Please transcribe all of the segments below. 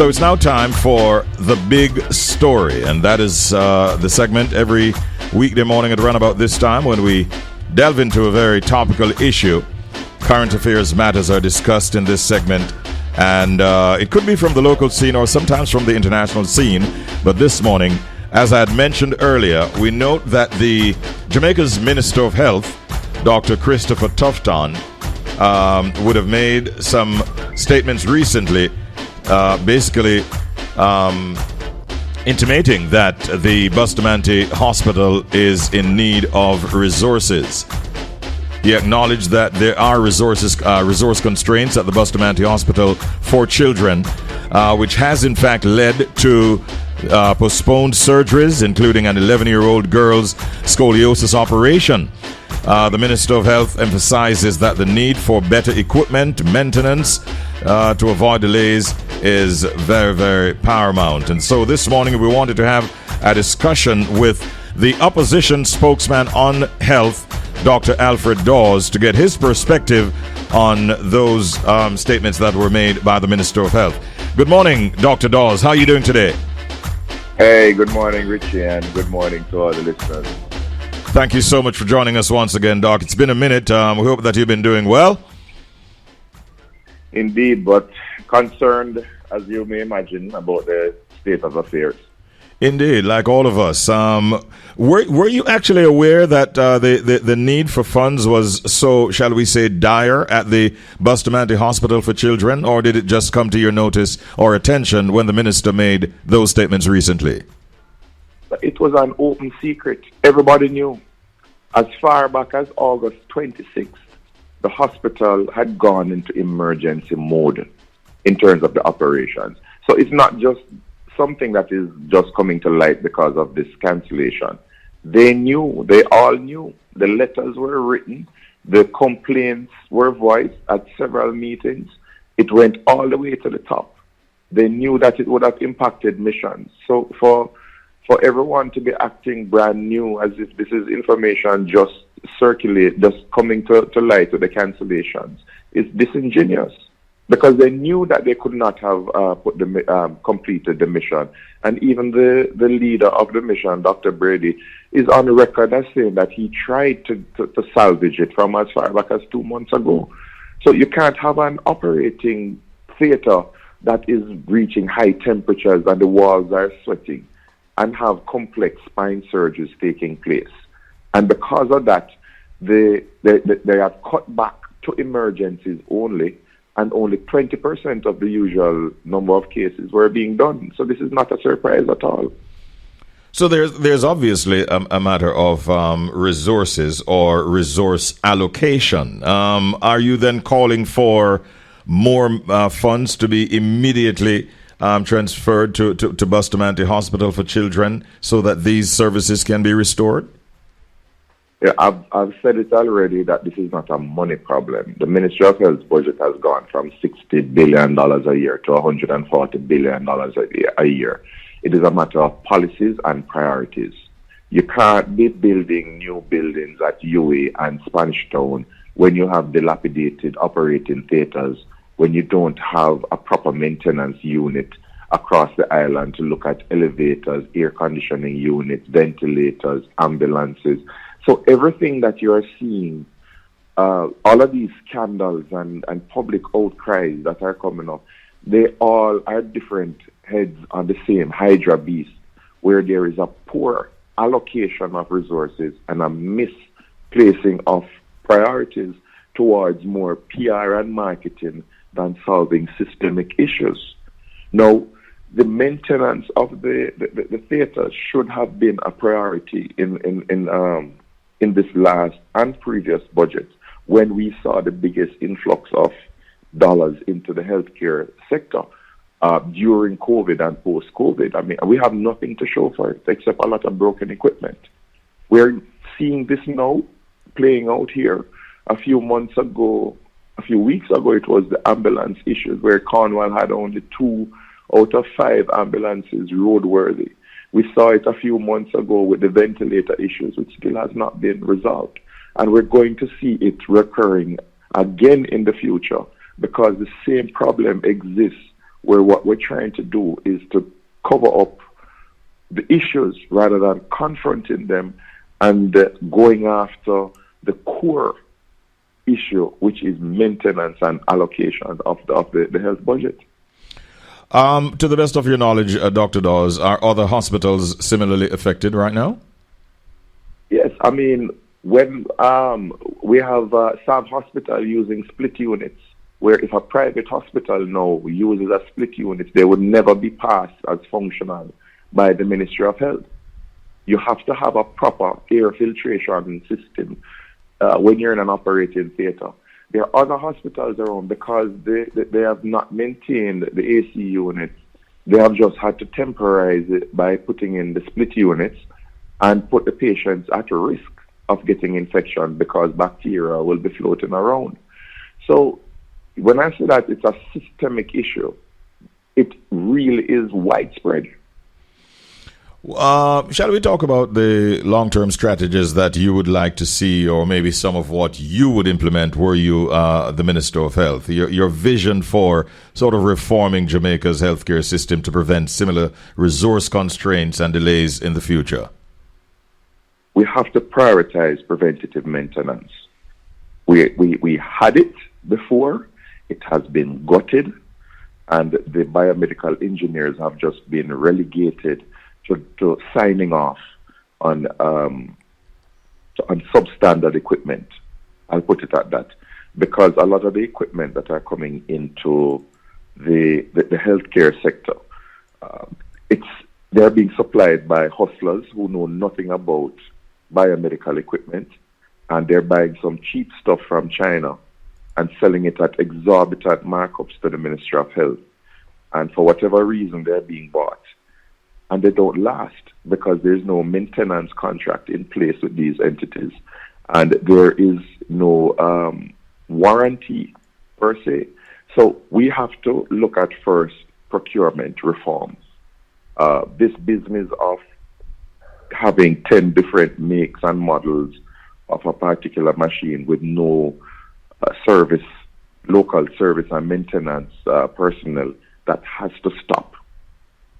So it's now time for The Big Story, and that is the segment every weekday morning at around about this time when we delve into a very topical issue. Current affairs matters are discussed in this segment, and it could be from the local scene or sometimes from the international scene. But this morning, as I had mentioned earlier, we note that the Jamaica's Minister of Health, Dr. Chris Tufton, would have made some statements recently, basically intimating that the Bustamante Hospital is in need of resources. He acknowledged that there are resource constraints at the Bustamante Hospital for children, which has in fact led to postponed surgeries, including an 11-year-old girl's scoliosis operation. The Minister of Health emphasizes that the need for better equipment, maintenance, to avoid delays is very, very paramount. And so this morning we wanted to have a discussion with the opposition spokesman on health, Dr. Alfred Dawes, to get his perspective on those statements that were made by the Minister of Health. Good morning, Dr. Dawes. How are you doing today? Hey, good morning, Richie, and good morning to all the listeners. Thank you so much for joining us once again, Doc. It's been a minute. We hope that you've been doing well. Indeed, but concerned, as you may imagine, about the state of affairs. Indeed, like all of us. Were you actually aware that the need for funds was so, shall we say, dire at the Bustamante Hospital for Children, or did it just come to your notice or attention when the minister made those statements recently? It was an open secret. Everybody knew. As far back as August 26th, the hospital had gone into emergency mode in terms of the operations. So it's not just something that is just coming to light because of this cancellation. They knew, they all knew. The letters were written, the complaints were voiced at several meetings. It went all the way to the top. They knew that it would have impacted missions. So for everyone to be acting brand new as if this is information just coming to light with the cancellations is disingenuous, because they knew that they could not have completed the mission. And even the leader of the mission, Dr. Brady, is on record as saying that he tried to salvage it from as far back as 2 months ago. So you can't have an operating theater that is reaching high temperatures and the walls are sweating and have complex spine surgeries taking place. And because of that, they have cut back to emergencies only, and only 20% of the usual number of cases were being done. So this is not a surprise at all. So there's obviously a matter of resources or resource allocation. Are you then calling for more funds to be immediately transferred to Bustamante Hospital for Children so that these services can be restored? Yeah, I've said it already that this is not a money problem. The Ministry of Health's budget has gone from $60 billion a year to $140 billion a year. It is a matter of policies and priorities. You can't be building new buildings at UA and Spanish Town when you have dilapidated operating theaters, when you don't have a proper maintenance unit across the island to look at elevators, air conditioning units, ventilators, ambulances. So everything that you are seeing, all of these scandals and public outcries that are coming up, they all are different heads on the same Hydra beast, where there is a poor allocation of resources and a misplacing of priorities towards more PR and marketing than solving systemic issues. Now, the maintenance of the theaters should have been a priority in this last and previous budget, when we saw the biggest influx of dollars into the healthcare sector during COVID and post-COVID. I mean, we have nothing to show for it except a lot of broken equipment. We're seeing this now playing out here. A few weeks ago, it was the ambulance issues, where Cornwall had only 2 out of 5 ambulances roadworthy. We saw it a few months ago with the ventilator issues, which still has not been resolved. And we're going to see it recurring again in the future, because the same problem exists where what we're trying to do is to cover up the issues rather than confronting them and going after the core issue, which is maintenance and allocation of the health budget. To the best of your knowledge, Dr. Dawes, are other hospitals similarly affected right now? Yes, I mean, when we have some hospital using split units, where if a private hospital now uses a split unit, they would never be passed as functional by the Ministry of Health. You have to have a proper air filtration system when you're in an operating theatre. There are other hospitals around because they have not maintained the AC units. They have just had to temporize it by putting in the split units and put the patients at risk of getting infection because bacteria will be floating around. So when I say that it's a systemic issue, it really is widespread. Shall we talk about the long-term strategies that you would like to see, or maybe some of what you would implement were you the Minister of Health? Your vision for sort of reforming Jamaica's healthcare system to prevent similar resource constraints and delays in the future? We have to prioritize preventative maintenance. We had it before. It has been gutted, and the biomedical engineers have just been relegated to signing off on substandard equipment. I'll put it at that, because a lot of the equipment that are coming into the healthcare sector, they're being supplied by hustlers who know nothing about biomedical equipment, and they're buying some cheap stuff from China and selling it at exorbitant markups to the Ministry of Health. And for whatever reason, they're being bought. And they don't last because there's no maintenance contract in place with these entities. And there is no warranty per se. So we have to look at first procurement reform. This business of having 10 different makes and models of a particular machine with no local service and maintenance personnel, that has to stop.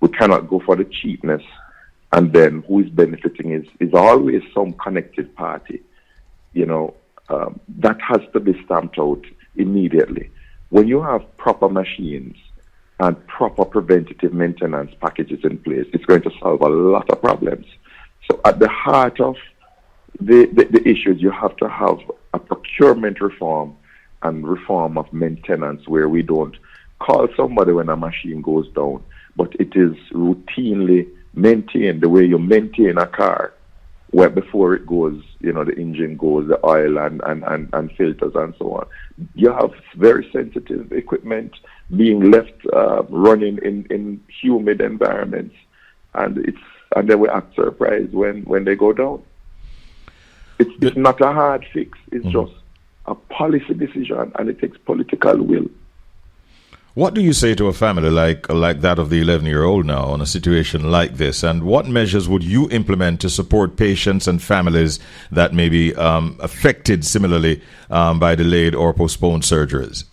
We cannot go for the cheapness, and then who is benefiting is always some connected party. That has to be stamped out immediately. When you have proper machines and proper preventative maintenance packages in place, it's going to solve a lot of problems. So at the heart of the issues, you have to have a procurement reform and reform of maintenance, where we don't call somebody when a machine goes down, but it is routinely maintained the way you maintain a car, where before it goes, the engine goes, the oil and filters and so on. You have very sensitive equipment being left running in humid environments, and then we act surprised when they go down. It's not a hard fix. It's just a policy decision, and it takes political will. What do you say to a family like that of the 11-year-old now in a situation like this? And what measures would you implement to support patients and families that may be affected similarly by delayed or postponed surgeries?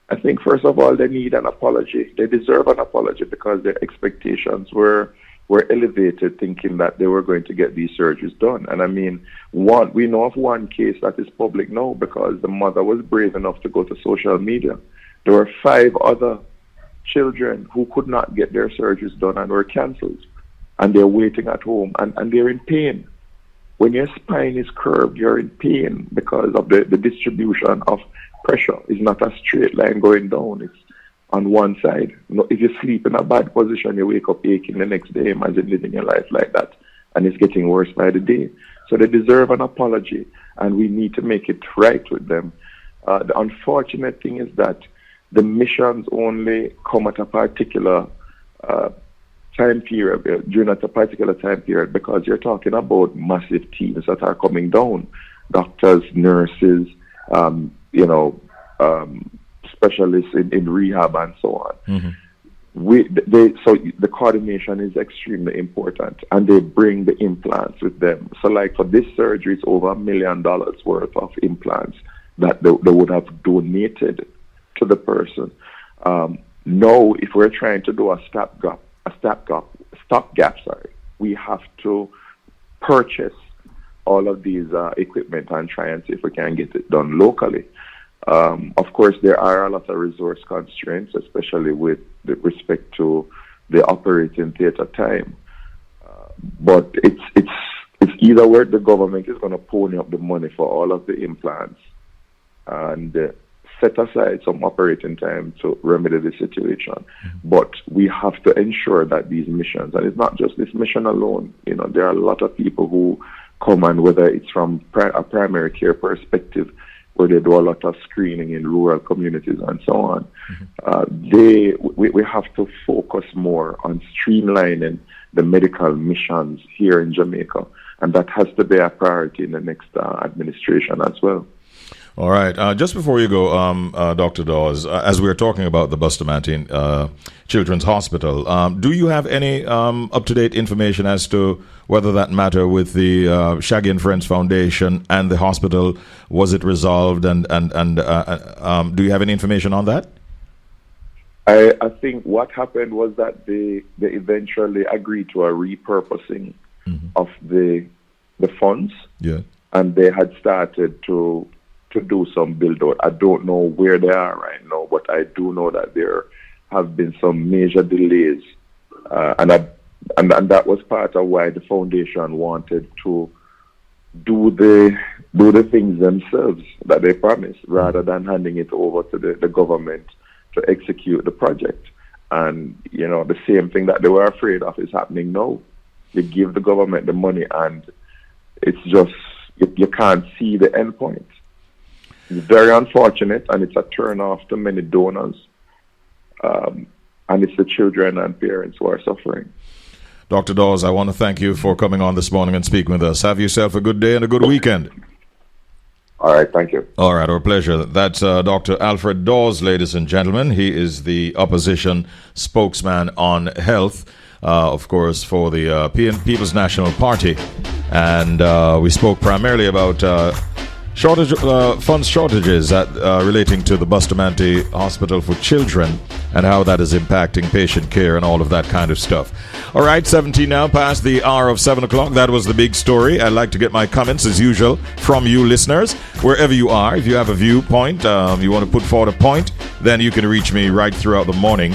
I think, first of all, they need an apology. They deserve an apology because their expectations were elevated, thinking that they were going to get these surgeries done. And I mean, we know of one case that is public now because the mother was brave enough to go to social media. There were 5 other children who could not get their surgeries done and were cancelled. And they're waiting at home and they're in pain. When your spine is curved, you're in pain because of the distribution of pressure. It's not a straight line going down. It's on one side. If you sleep in a bad position, you wake up aching the next day. Imagine living your life like that. And it's getting worse by the day. So they deserve an apology, and we need to make it right with them. The unfortunate thing is that the missions only come at a particular time period, during a particular time period, because you're talking about massive teams that are coming down. Doctors, nurses, specialists in rehab and so on. Mm-hmm. So the coordination is extremely important, and they bring the implants with them. So like for this surgery, it's over $1 million worth of implants that they would have donated to the person. Now, if we're trying to do a stopgap, we have to purchase all of these equipment and try and see if we can get it done locally. Of course, there are a lot of resource constraints, especially with respect to the operating theater time. But it's either where the government is going to pony up the money for all of the implants and set aside some operating time to remedy the situation. But we have to ensure that these missions, and it's not just this mission alone, there are a lot of people who come, and whether it's from a primary care perspective, where they do a lot of screening in rural communities and so on, we have to focus more on streamlining the medical missions here in Jamaica, and that has to be a priority in the next administration as well. All right. Just before you go, Dr. Dawes, as we're talking about the Bustamante Children's Hospital, do you have any up-to-date information as to whether that matter with the Shaggy and Friends Foundation and the hospital, was it resolved, and do you have any information on that? I think what happened was that they eventually agreed to a repurposing of the funds, and they had started to do some build out. I don't know where they are right now, but I do know that there have been some major delays, and that was part of why the foundation wanted to do the things themselves that they promised, rather than handing it over to the government to execute the project. And the same thing that they were afraid of is happening now. You give the government the money, and it's just you can't see the end point. It's very unfortunate, and it's a turn off to many donors, and it's the children and parents who are suffering. Dr. Dawes, I want to thank you for coming on this morning and speaking with us. Have yourself a good day and a good weekend. All right, thank you. All right, our pleasure. That's Dr. Alfred Dawes, ladies and gentlemen. He is the opposition spokesman on health, of course, for the People's National Party. And we spoke primarily about funds shortages relating to the Bustamante Hospital for Children and how that is impacting patient care and all of that kind of stuff. All right, 17 now past the hour of 7 o'clock. That was the big story. I'd like to get my comments, as usual, from you listeners, wherever you are. If you have a viewpoint, you want to put forward a point, then you can reach me right throughout the morning.